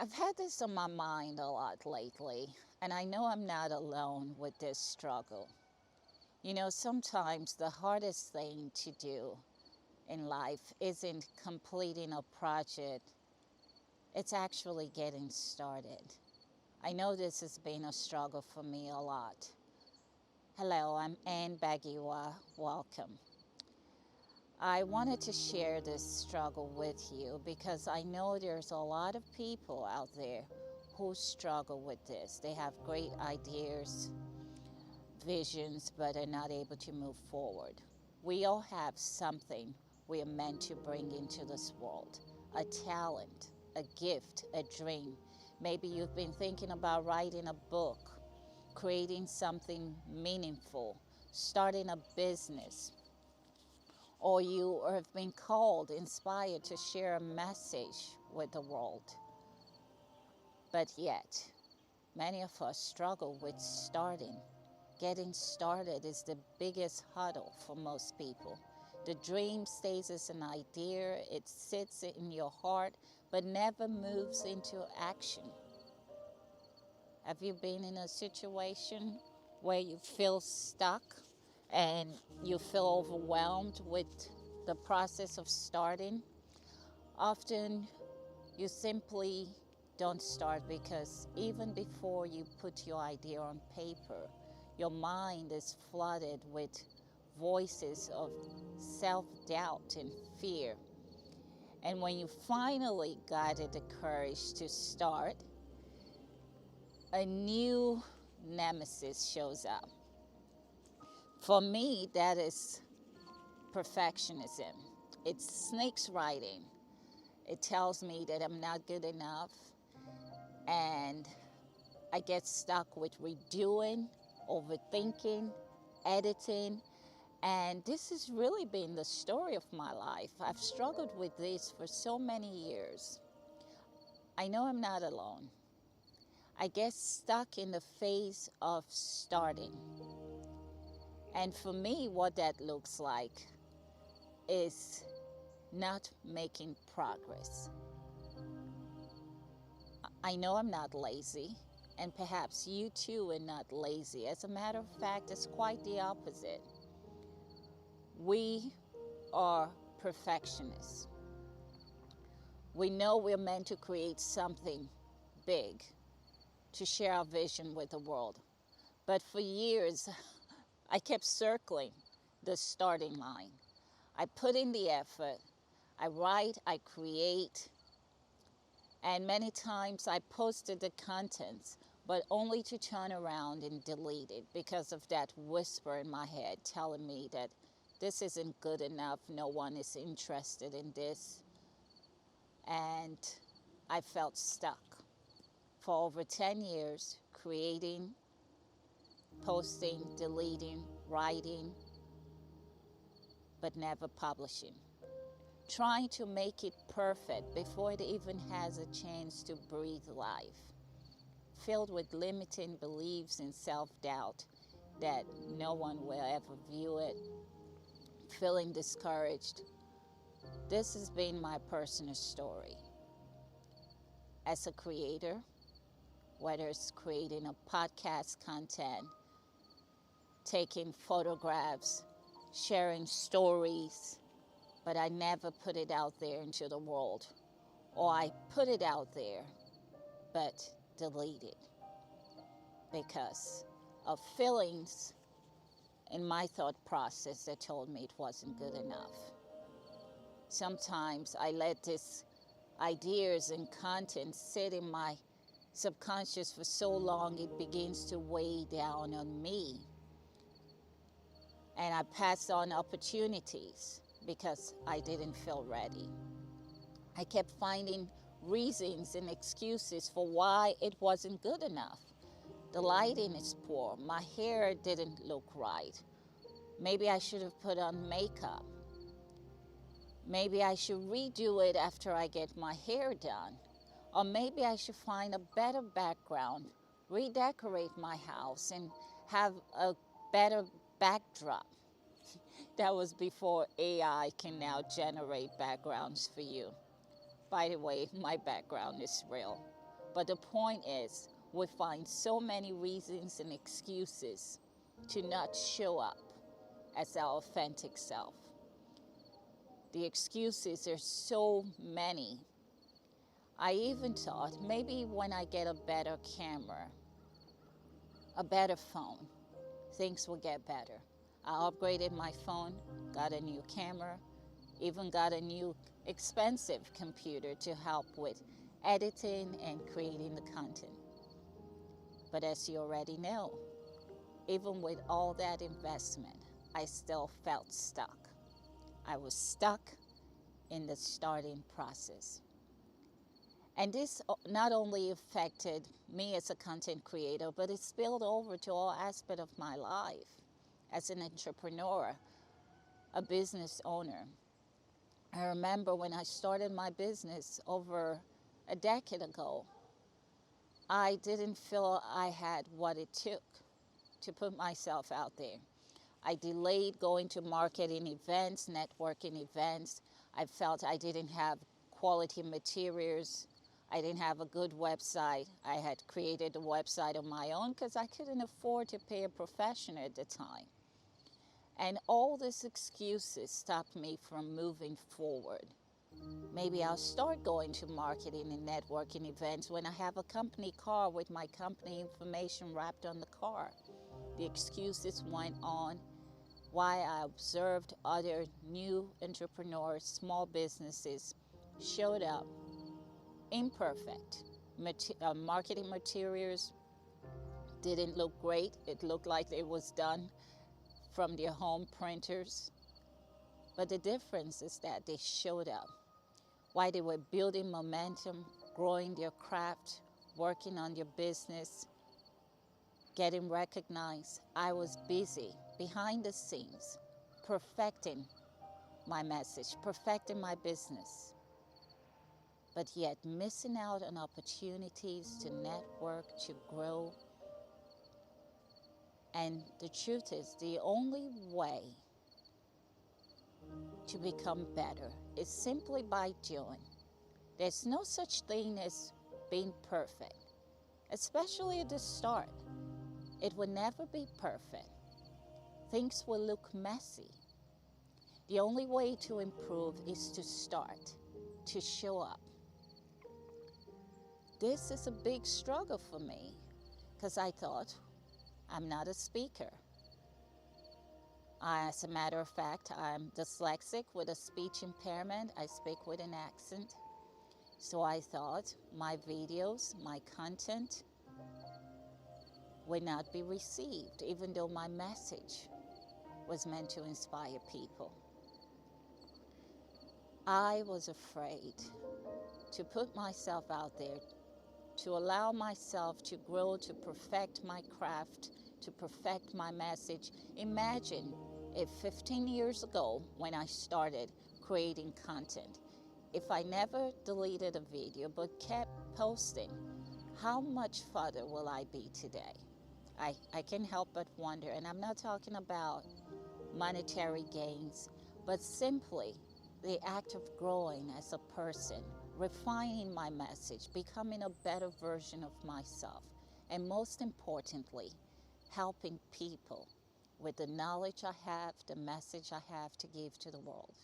I've had this on my mind a lot lately, and I know I'm not alone with this struggle. You know, sometimes the hardest thing to do in life isn't completing a project, it's actually getting started. I know this has been a struggle for me a lot. Hello, I'm Ann Bagiwa. Welcome. I wanted to share this struggle with you because I know there's a lot of people out there who struggle with this. They have great ideas, visions, but are not able to move forward. We all have something we are meant to bring into this world, a talent, a gift, a dream. Maybe you've been thinking about writing a book, creating something meaningful, starting a business, or you have been called, inspired to share a message with the world. But yet, many of us struggle with starting. Getting started is the biggest hurdle for most people. The dream stays as an idea, it sits in your heart, but never moves into action. Have you been in a situation where you feel stuck and you feel overwhelmed with the process of starting? Often you simply don't start because even before you put your idea on paper, your mind is flooded with voices of self-doubt and fear. And when you finally gathered the courage to start, a new nemesis shows up. For me, that is perfectionism. It sneaks right in. It tells me that I'm not good enough, and I get stuck with redoing, overthinking, editing, and this has really been the story of my life. I've struggled with this for so many years. I know I'm not alone. I get stuck in the phase of starting. And for me, what that looks like is not making progress. I know I'm not lazy, and perhaps you too are not lazy. As a matter of fact, it's quite the opposite. We are perfectionists. We know we're meant to create something big, to share our vision with the world. But for years, I kept circling the starting line. I put in the effort, I write, I create, and many times I posted the contents, but only to turn around and delete it because of that whisper in my head telling me that this isn't good enough, no one is interested in this. And I felt stuck for over 10 years, creating, posting, deleting, writing, but never publishing. Trying to make it perfect before it even has a chance to breathe life. Filled with limiting beliefs and self-doubt that no one will ever view it. Feeling discouraged. This has been my personal story. As a creator, whether it's creating a podcast content, taking photographs, sharing stories, but I never put it out there into the world. Or I put it out there, but delete it because of feelings in my thought process that told me it wasn't good enough. Sometimes I let these ideas and content sit in my subconscious for so long it begins to weigh down on me. And I pass on opportunities because I didn't feel ready. I kept finding reasons and excuses for why it wasn't good enough. The lighting is poor. My hair didn't look right. Maybe I should have put on makeup. Maybe I should redo it after I get my hair done. Or maybe I should find a better background, redecorate my house, and have a better backdrop. That was before AI can now generate backgrounds for you. By the way, my background is real. But the point is, we find so many reasons and excuses to not show up as our authentic self. The excuses are so many. I even thought maybe when I get a better camera, a better phone, things will get better. I upgraded my phone, got a new camera, even got a new expensive computer to help with editing and creating the content. But as you already know, even with all that investment, I still felt stuck. I was stuck in the starting process. And this not only affected me as a content creator, but it spilled over to all aspects of my life as an entrepreneur, a business owner. I remember when I started my business over a decade ago, I didn't feel I had what it took to put myself out there. I delayed going to marketing events, networking events. I felt I didn't have quality materials. I didn't have a good website. I had created a website of my own because I couldn't afford to pay a professional at the time. And all these excuses stopped me from moving forward. Maybe I'll start going to marketing and networking events when I have a company car with my company information wrapped on the car. The excuses went on while I observed other new entrepreneurs, small businesses showed up imperfect. Marketing materials didn't look great. It looked like it was done from their home printers. But the difference is that they showed up while they were building momentum, growing their craft, working on their business, getting recognized. I was busy behind the scenes, perfecting my message, perfecting my business, but yet missing out on opportunities to network, to grow. And the truth is, the only way to become better is simply by doing. There's no such thing as being perfect, especially at the start. It will never be perfect. Things will look messy. The only way to improve is to start, to show up. This is a big struggle for me because I thought I'm not a speaker. As a matter of fact, I'm dyslexic with a speech impairment. I speak with an accent. So I thought my videos, my content would not be received, even though my message was meant to inspire people. I was afraid to put myself out there, to allow myself to grow, to perfect my craft, to perfect my message. Imagine if 15 years ago, when I started creating content, if I never deleted a video but kept posting, how much further will I be today? I can't help but wonder, and I'm not talking about monetary gains, but simply the act of growing as a person, refining my message, becoming a better version of myself, and most importantly, helping people with the knowledge I have, the message I have to give to the world.